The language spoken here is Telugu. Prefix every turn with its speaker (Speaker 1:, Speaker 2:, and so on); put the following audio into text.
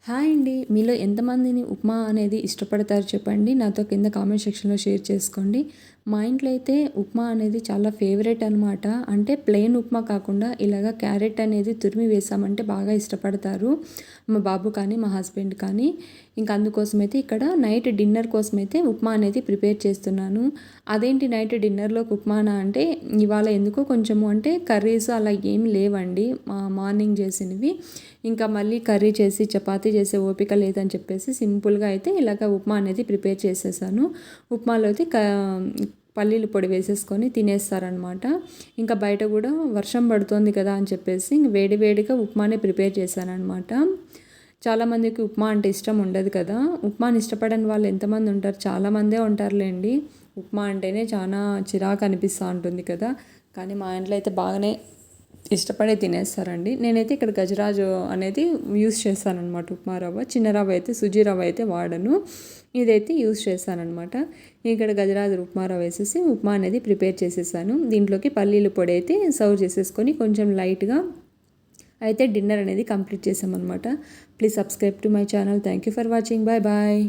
Speaker 1: హాయ్ అండి. మీలో ఎంతమందిని ఉప్మా అనేది ఇష్టపడతారో చెప్పండి. నాతో కింద కామెంట్ సెక్షన్‌లో షేర్ చేసుకోండి. మా ఇంట్లో అయితే ఉప్మా అనేది చాలా ఫేవరెట్ అనమాట. అంటే ప్లెయిన్ ఉప్మా కాకుండా ఇలాగ క్యారెట్ అనేది తురిమి వేసామంటే బాగా ఇష్టపడతారు. మా బాబు కానీ, మా హస్బెండ్ కానీ. ఇంక అందుకోసమైతే ఇక్కడ నైట్ డిన్నర్ కోసమైతే ఉప్మా అనేది ప్రిపేర్ చేస్తున్నాను. అదేంటి నైట్ డిన్నర్‌లోకి ఉప్మానా అంటే ఇవాళ ఎందుకో కొంచెము అంటే కర్రీస్ అలా ఏమి లేవండి. మార్నింగ్ చేసినవి. ఇంకా మళ్ళీ కర్రీ చేసి చపాతీ చేసే ఓపిక లేదని చెప్పేసి సింపుల్గా అయితే ఇలాగ ఉప్మా అనేది ప్రిపేర్ చేసేసాను. ఉప్మాలో అయితే పల్లీల పొడి వేసేసుకొని తినేస్తారనమాట. ఇంకా బయట కూడా వర్షం పడుతోంది కదా అని చెప్పేసి వేడి వేడిగా ఉప్మానే ప్రిపేర్ చేశాననమాట. చాలామందికి ఉప్మా అంటే ఇష్టం ఉండదు కదా. ఉప్మాని ఇష్టపడని వాళ్ళు ఎంతమంది ఉంటారు, చాలామందే ఉంటారులేండి. ఉప్మా అంటేనే చాలా చిరాకు అనిపిస్తూ ఉంటుంది కదా. కానీ మా ఇంట్లో అయితే బాగానే ఇష్టపడే తినేస్తారండి. నేనైతే ఇక్కడ గజరాజు అనేది యూస్ చేస్తానన్నమాట. ఉప్మా రవ్వ, చిన్న రవ్వ అయితే సుజీ రవ్వ అయితే వాడను. ఇదైతే యూస్ చేస్తానన్నమాట. ఇక్కడ గజరాజు ఉప్మా రవ్వ వేసేసి ఉప్మా అనేది ప్రిపేర్ చేసేసాను. దీంట్లోకి పల్లీల పొడి అయితే సర్వ్ చేసేసుకొని కొంచెం లైట్గా అయితే డిన్నర్ అనేది కంప్లీట్ చేసామన్నమాట. Please subscribe to my channel. Thank you for watching. Bye bye.